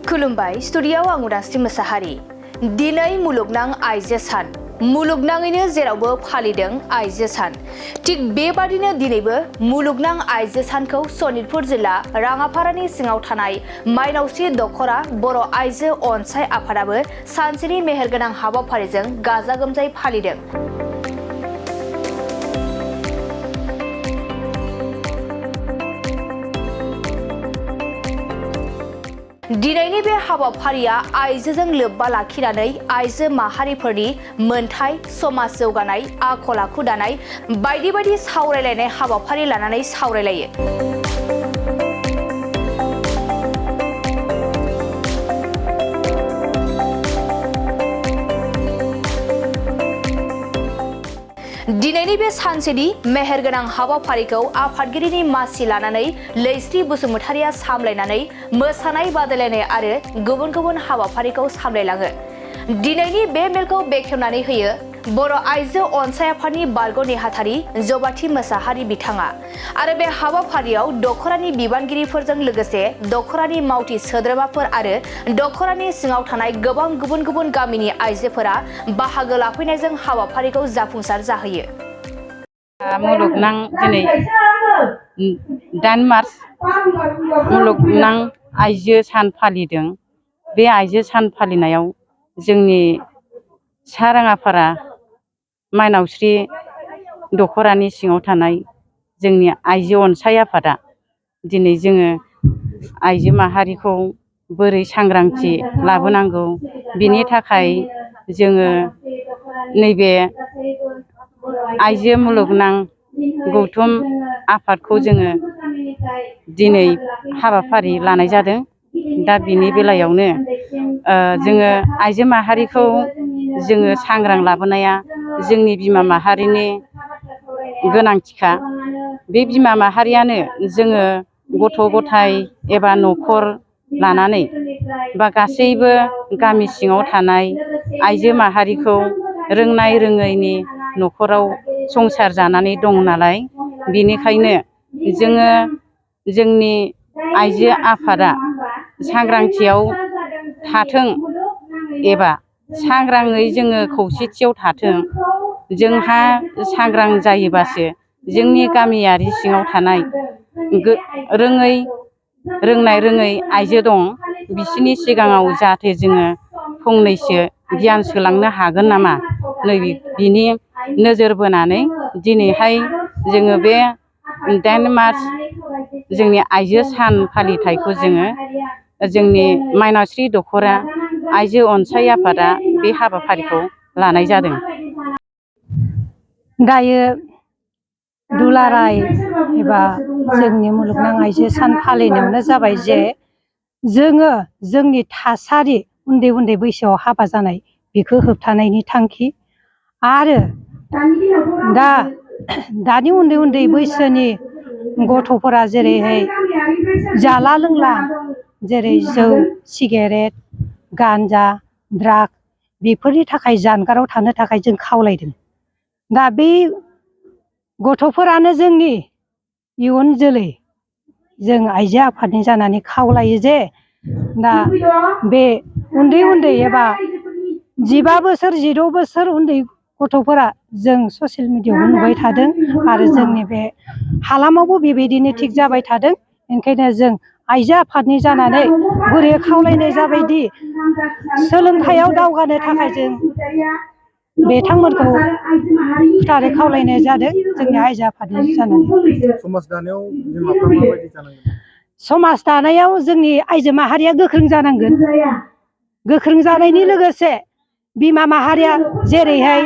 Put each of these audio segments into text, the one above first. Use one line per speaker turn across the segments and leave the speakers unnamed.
खुलुमबाय स्टुडियाव आं उदांस्रि मोसाहारि। दिनै मुलुगनां आइजो सान। मुलुगनाङैनो जेरावबो फालिदों आइजो सान। थिग बेबादिनो दिनैबो मुलुगनां आइजो सानखौ सनितपुर जिल्ला राङापारानि सिङाव थानाय माइनावस्रि दख'रा बर' आइजो अनसाय आफादाबो सानसेनि मेहेरगोनां हाबाफारिजों गाजा गोमजायै फालिदों। दिनैनि बे हाबाफारिया आइजोजों लोब्बा लाखिनानै आइजो माहारिफोरनि मोनथाय, समाज जौगानाय, आखल आखु दानाय बायदि बायदि सावरायलायनाय हाबाफारि लानानै सावरायलायो। दिनैनि बे सानसेनि मेहेरगोनां हाबाफारिखौ आफादगिरिनि मासि लानानै लैस्रि बसुमतारिया सामलायनानै मोसानाय बादायलायनाय आरो गुबुन गुबुन हाबाफारिखौ सामलायलाङो। दिनैनि बे मेलखौ बेखेवनानै होयो बर' आइजो अनसाय आफादनि बारग' नेहाथारि जबाथि मोसाहारि बिथाङा। आरो बे हाबाफारियाव दख'रानि बिबानगिरिफोरजों लोगोसे दख'रानि मावथि सोद्रोमाफोर आरो दख'रानि सिङाव थानाय गोबां गुबुन गुबुन गामिनि आइजोफोरा बाहागो लाफैनायजों हाबाफारिखौ जाफुंसार जाहोयो।
मुलुगनां दिनै 8 मार्च मुलुगनां आइजो सान फालिदों। बे आइजो सान फालिनायाव जोंनि साराङापारा माइनावस्रि दख'रानि सिङाव थानाय जोंनि आइजो अनसाय आफादा दिनै जोङो आइजो माहारिखौ बोरै सांग्रांथि लाबोनांगौ बिनि थाखाय जोङो नैबे आइजो मुलुगनां गौथुम आफादखौ जोङो दिनै हाबाफारि लानाय जादों। दा बिनि बेलायावनो जोङो आइजो माहारिखौ जोङो सांग्रां लाबोनाया जोंनि बिमा माहारिनि गोनांथिखा। बे बिमा माहारियानो जोङो गथ' गथाय एबा न'खर लानानै बा गासैबो गामि सिङाव थानाय आइजो माहारिखौ रोंनाय रोङैनि न'खराव संसार जानानै दं नालाय, बेनिखायनो जोङो जोंनि आइजो आफादा सांग्रांथियाव थाथों एबा सांग्राङै जोङो खौसेथियाव थाथों। जोंहा सांग्रां जायोबासो जोंनि गामियारि सिङाव थानाय रोंनाय रोङै आइजो दं बिसोरनि सिगाङाव जाहाथे जोङो फंनैसो गियान सोलांनो हागोन नामा बिनि नोजोर बोनानै दिनैहाय जोङो बे 8 मार्च जोंनि आइजो सान फालिथायखौ जोङो जोंनि माइनावस्रि दख'रा आइजो अनसाय आफादा बे हाबाफारिखौ लानाय जादों।
दायो दुलाराय एबा जोंनि मुलुगनां आइजो सान फालिनायावनो जाबाय जे जोङो जोंनि थासारि उन्दै उन्दै बैसोआव हाबा जानाय बेखौ होबथानायनि थांखि आरो दानि उन्दै उन्दै बैसोनि गथ'फोरा जेरैहाय जाला लोंला जेरै जौ सिगारेट गान्जा ड्राग बेफोरनि थाखाय जानगाराव थानो थाखाय जों खावलायदों। दा बे गथ'फोरानो जोंनि इयुन जोलै। जों आइजो आफादनि जानानै खावलायो जे दा बे उन्दै उन्दै एबा 15 बोसोर 16 बोसोर उन्दै गथ'फोरा जों ससियेल मिडियायावबो नुबाय थादों आरो जोंनि बे हालामावबो बेबायदिनो थिग जाबाय थादों। ओंखायनो जों आइजो आफादनि जानानै गुरै खावलायनाय जाबायदि सोलोंथायाव दावगानो थाखाय जों बिथांमोनखौ गोथारै खावलायनाय जादों जोंनि आइजो आफादनि जानानै।
समाज दानायाव बिमाफ्रा माबायदि जानांगोन?
समाज दानायाव जोंनि आइजो माहारिया गोख्रों जानांगोन। गोख्रों जानायनि लोगोसे बिमा माहारिया जेरैहाय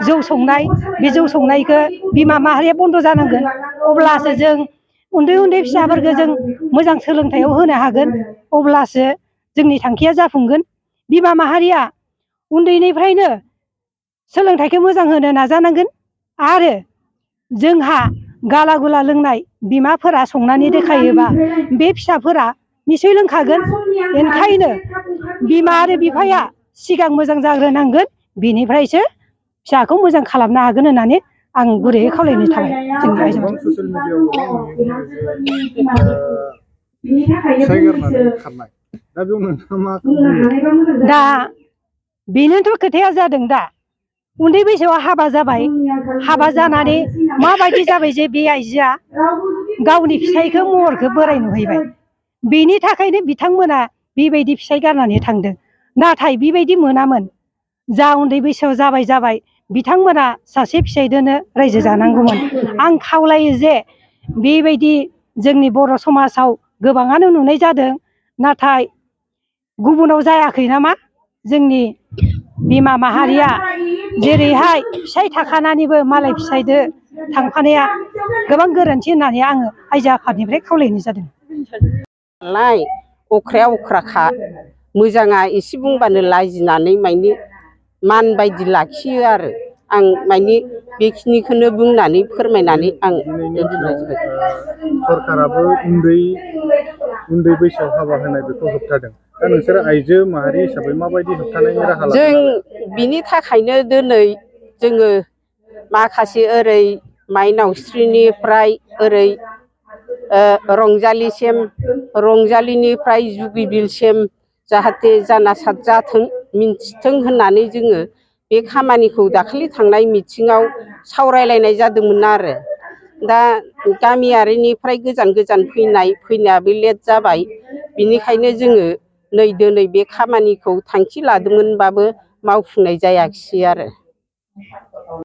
जौ संनाय बे जौ संनायखौ बिमा माहारिया बन्द' जानांगोन। अब्लासो जों उन्दै उन्दै फिसाफोरखौ जों मोजां सोलोंथायाव होनो हागोन। अब्लासो जोंनि थांखिया जाफुंगोन। बिमा माहारिया उन्दैनिफ्रायनो सोलोंथाइखौ मोजां होनो नाजानांगोन आरो जोंहा गाला गुला लोंनाय बिमाफोरा संनानै देखायोबा बे फिसाफोरा निसय लोंखागोन। ओंखायनो बिमा आरो बिफाया सिगां मोजां जाग्रोनांगोन, बिनिफ्रायसो फिसाखौ मोजां खालामनो हागोन होननानै आं गुरैयै खावलायनाय थाबाय। जोंनि आइजोफोरखौ
ससियेल मिडियायाव गोबां नुयो जे फिसाइ गारनानै खारनाय दा बेयाव नोंथाङा मा बुङो?
दा बेनोथ' खोथाया जादों दा उन्दै बैसोआव हाबा जाबाय, हाबा जानानै माबायदि जाबाय जे बे आइजोआ गावनि फिसाइखौ महरखौ बोराय नुहैबाय। बेनि थाखायनो बिथांमोना बेबायदि फिसाइ गारनानै थांदों। नाथाय बेबायदि मोनामोन। जा उन्दै बैसोआव जाबाय बिथांमोना सासे फिसाइदोनो रायजो जानांगौमोन। आं खावलायो जे बेबायदि जोंनि बर' समाजाव गोबाङानो नुनाय जादों, नाथाय गुबुनाव जायाखै नामा? जोंनि बिमा माहारिया जेरैहाय फिसाइ थाखानानैबो मालाय फिसाइदो थांफानाया गोबां गोरोन्थि होननानै आङो आइजो आफादनिफ्राय खावलायनाय जादों।
नालाय अख्राया अख्राखा, मोजाङा एसे बुंबानो लाजिनानै मानि मान बायदि लाखियो आरो आं मानि बेखिनिखौनो बुंनानै फोरमायनानै आं
दिनैनि दिनाव सरकाराबो उन्दै बैसोआव हाबा होनाय बेखौ होबथादों। दा नोंसोर आइजो माहारि हिसाबै माबायदि होबथानायनि राहा लागोन?
जों बिनि थाखायनो दिनै जोङो माखासे ओरै माइनावस्रिनिफ्राय ओरै रंजालिनिफ्राय जुगिबिलसिम जाहाथे जानासार जाथों मिन्थिथों होननानै जोङो बे खामानिखौ दाखालि थांनाय मिथिङाव सावरायलायनाय जादोंमोन आरो। दा गामियारिनिफ्राय गोजान फैनायाबो लेट जाबाय। बिनिखायनो जोङो नै दिनै बे खामानिखौ थांखि लादोंमोनबाबो मावफुंनाय जायाखिसै आरो।